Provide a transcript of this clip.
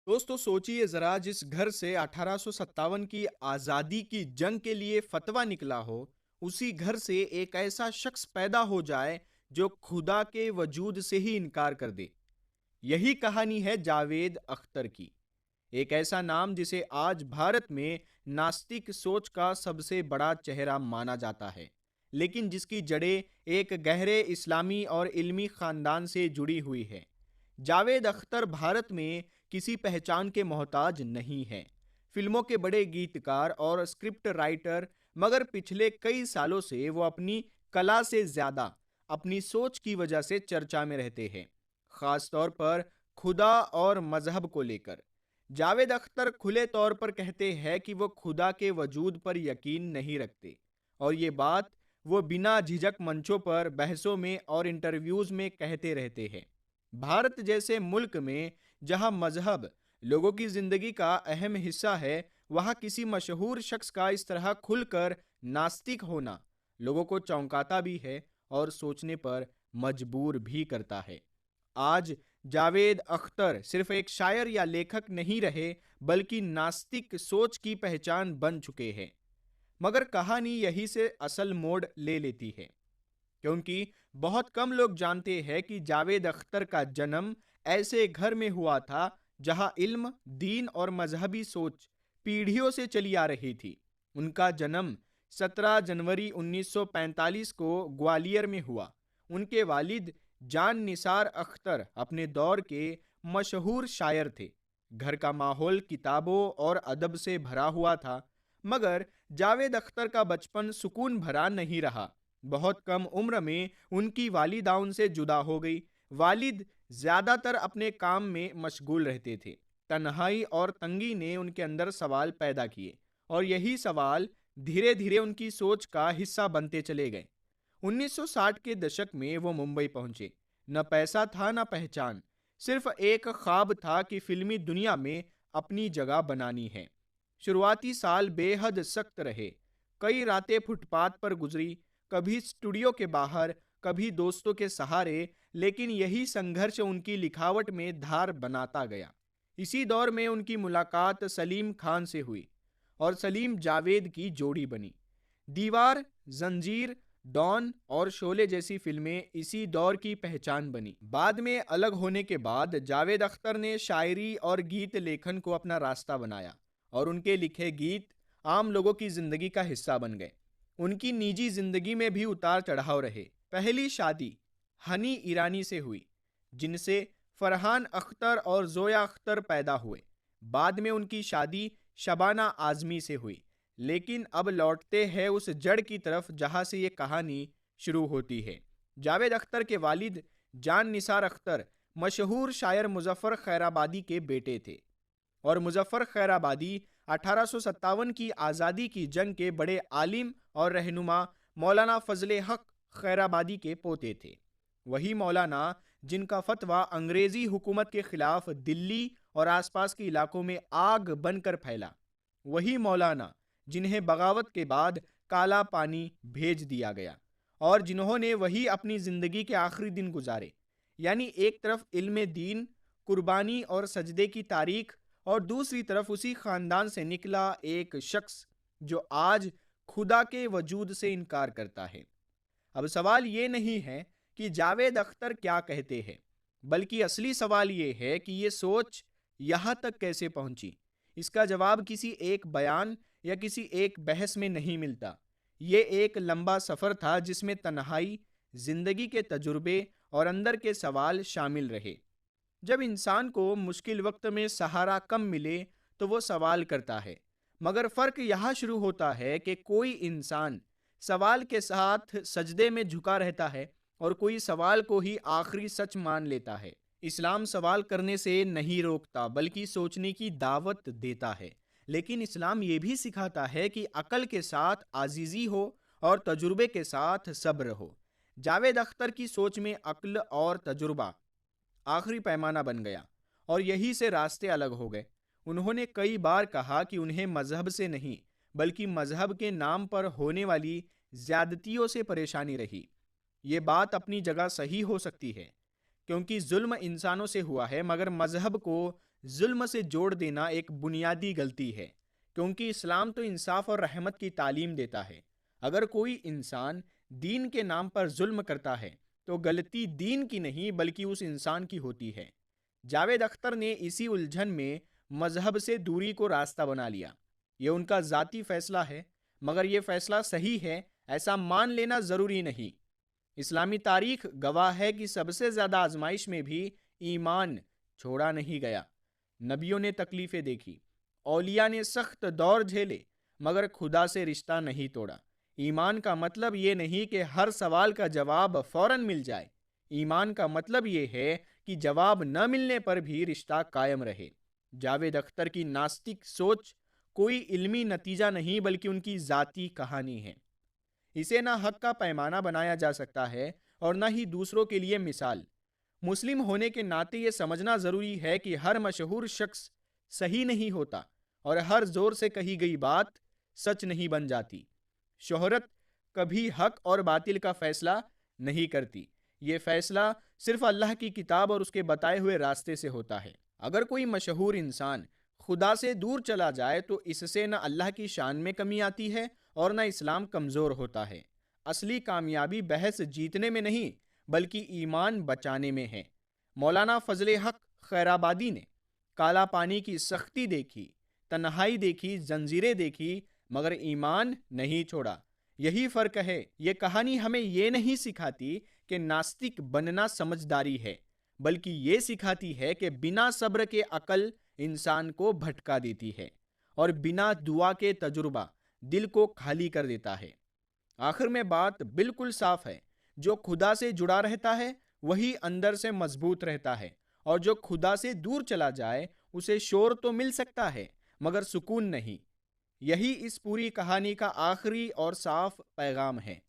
दोस्तों सोचिए जरा, जिस घर से 1857 की आजादी की जंग के लिए फतवा निकला हो, उसी घर से एक ऐसा शख्स पैदा हो जाए जो खुदा के वजूद से ही इनकार कर दे। यही कहानी है जावेद अख्तर की। एक ऐसा नाम जिसे आज भारत में नास्तिक सोच का सबसे बड़ा चेहरा माना जाता है, लेकिन जिसकी जड़ें एक गहरे इस्लामी और इल्मी खानदान से जुड़ी हुई है। जावेद अख्तर भारत में किसी पहचान के मोहताज नहीं है, फिल्मों के बड़े गीतकार और स्क्रिप्ट राइटर, मगर पिछले कई सालों से वो अपनी कला से ज्यादा अपनी सोच की वजह से चर्चा में रहते हैं, खास तौर पर खुदा और मजहब को लेकर। जावेद अख्तर खुले तौर पर कहते हैं कि वो खुदा के वजूद पर यकीन नहीं रखते, और ये बात वो बिना झिझक मंचों पर, बहसों में और इंटरव्यूज में कहते रहते हैं। भारत जैसे मुल्क में जहां मजहब लोगों की जिंदगी का अहम हिस्सा है, वहां किसी मशहूर शख्स का इस तरह खुलकर नास्तिक होना लोगों को चौंकाता भी है और सोचने पर मजबूर भी करता है। आज जावेद अख्तर सिर्फ एक शायर या लेखक नहीं रहे, बल्कि नास्तिक सोच की पहचान बन चुके हैं। मगर कहानी यही से असल मोड़ ले लेती है, क्योंकि बहुत कम लोग जानते हैं कि जावेद अख्तर का जन्म ऐसे घर में हुआ था जहां इल्म, दीन और मजहबी सोच पीढ़ियों से चली आ रही थी। उनका जन्म 17 जनवरी 1945 को ग्वालियर में हुआ। उनके वालिद जान निसार अख्तर अपने दौर के मशहूर शायर थे। घर का माहौल किताबों और अदब से भरा हुआ था, मगर जावेद अख्तर का बचपन सुकून भरा नहीं रहा। बहुत कम उम्र में उनकी वालिदा उनसे जुदा हो गई। वालिद ज्यादातर अपने काम में मशगूल रहते थे। तन्हाई और तंगी ने उनके अंदर सवाल पैदा किए, और यही सवाल धीरे धीरे उनकी सोच का हिस्सा बनते चले गए। 1960 के दशक में वो मुंबई पहुंचे। न पैसा था न पहचान, सिर्फ एक ख्वाब था कि फिल्मी दुनिया में अपनी जगह बनानी है। शुरुआती साल बेहद सख्त रहे। कई रातें फुटपाथ पर गुजरी, कभी स्टूडियो के बाहर, कभी दोस्तों के सहारे, लेकिन यही संघर्ष उनकी लिखावट में धार बनाता गया। इसी दौर में उनकी मुलाकात सलीम खान से हुई, और सलीम जावेद की जोड़ी बनी। दीवार, जंजीर, डॉन और शोले जैसी फिल्में इसी दौर की पहचान बनी। बाद में अलग होने के बाद जावेद अख्तर ने शायरी और गीत लेखन को अपना रास्ता बनाया, और उनके लिखे गीत आम लोगों की जिंदगी का हिस्सा बन गए। उनकी निजी जिंदगी में भी उतार चढ़ाव रहे। पहली शादी हनी ईरानी से हुई, जिनसे फरहान अख्तर और जोया अख्तर पैदा हुए। बाद में उनकी शादी शबाना आजमी से हुई। लेकिन अब लौटते हैं उस जड़ की तरफ जहां से ये कहानी शुरू होती है। जावेद अख्तर के वालिद जान निसार अख्तर मशहूर शायर मुजफ्फर खैराबादी के बेटे थे, और मुजफ्फर खैराबादी 1857 की आज़ादी की जंग के बड़े आलिम और रहनुमा मौलाना फजले हक खैराबादी के पोते थे। वही मौलाना जिनका फतवा अंग्रेजी हुकूमत के खिलाफ दिल्ली और आसपास के इलाकों में आग बनकर फैला। वही मौलाना जिन्हें बगावत के बाद काला पानी भेज दिया गया, और जिन्होंने वही अपनी जिंदगी के आखिरी दिन गुजारे। यानी एक तरफ इल्म दीन, कुर्बानी और सजदे की तारीख, और दूसरी तरफ उसी खानदान से निकला एक शख्स जो आज खुदा के वजूद से इनकार करता है। अब सवाल ये नहीं है कि जावेद अख्तर क्या कहते हैं, बल्कि असली सवाल ये है कि ये सोच यहाँ तक कैसे पहुंची। इसका जवाब किसी एक बयान या किसी एक बहस में नहीं मिलता। ये एक लंबा सफर था जिसमें तन्हाई, जिंदगी के तजुर्बे और अंदर के सवाल शामिल रहे। जब इंसान को मुश्किल वक्त में सहारा कम मिले तो वो सवाल करता है, मगर फर्क यहाँ शुरू होता है कि कोई इंसान सवाल के साथ सजदे में झुका रहता है, और कोई सवाल को ही आखिरी सच मान लेता है। इस्लाम सवाल करने से नहीं रोकता, बल्कि सोचने की दावत देता है। लेकिन इस्लाम ये भी सिखाता है कि अकल के साथ आजीजी हो और तजुर्बे के साथ सब्र हो। जावेद अख्तर की सोच में अक्ल और तजुर्बा आखिरी पैमाना बन गया, और यही से रास्ते अलग हो गए। उन्होंने कई बार कहा कि उन्हें मजहब से नहीं, बल्कि मजहब के नाम पर होने वाली ज्यादतियों से परेशानी रही। ये बात अपनी जगह सही हो सकती है, क्योंकि जुल्म इंसानों से हुआ है, मगर मजहब को जुल्म से जोड़ देना एक बुनियादी गलती है, क्योंकि इस्लाम तो इंसाफ और रहमत की तालीम देता है। अगर कोई इंसान दीन के नाम पर जुल्म करता है तो गलती दीन की नहीं बल्कि उस इंसान की होती है। जावेद अख्तर ने इसी उलझन में मजहब से दूरी को रास्ता बना लिया। ये उनका जाती फैसला है, मगर यह फैसला सही है ऐसा मान लेना जरूरी नहीं। इस्लामी तारीख गवाह है कि सबसे ज्यादा आजमाइश में भी ईमान छोड़ा नहीं गया। नबियों ने तकलीफें देखी, औलिया ने सख्त दौर झेले, मगर खुदा से रिश्ता नहीं तोड़ा। ईमान का मतलब ये नहीं कि हर सवाल का जवाब फौरन मिल जाए। ईमान का मतलब ये है कि जवाब न मिलने पर भी रिश्ता कायम रहे। जावेद अख्तर की नास्तिक सोच कोई इल्मी नतीजा नहीं बल्कि उनकी जाती कहानी है। इसे ना हक का पैमाना बनाया जा सकता है और न ही दूसरों के लिए मिसाल। मुस्लिम होने के नाते ये समझना जरूरी है कि हर मशहूर शख्स सही नहीं होता और हर जोर से कही गई बात सच नहीं बन जाती। शोहरत कभी हक और बातिल का फैसला नहीं करती। ये फैसला सिर्फ अल्लाह की किताब और उसके बताए हुए रास्ते से होता है। अगर कोई मशहूर इंसान खुदा से दूर चला जाए तो इससे न अल्लाह की शान में कमी आती है और न इस्लाम कमज़ोर होता है। असली कामयाबी बहस जीतने में नहीं बल्कि ईमान बचाने में है। मौलाना फजले हक खैराबादी ने काला पानी की सख्ती देखी, तन्हाई देखी, जंजीरें देखी, मगर ईमान नहीं छोड़ा। यही फ़र्क है। ये कहानी हमें ये नहीं सिखाती कि नास्तिक बनना समझदारी है, बल्कि ये सिखाती है कि बिना सब्र के अकल इंसान को भटका देती है और बिना दुआ के तजुर्बा दिल को खाली कर देता है। आखिर में बात बिल्कुल साफ है, जो खुदा से जुड़ा रहता है वही अंदर से मजबूत रहता है, और जो खुदा से दूर चला जाए उसे शोर तो मिल सकता है मगर सुकून नहीं। यही इस पूरी कहानी का आखिरी और साफ पैगाम है।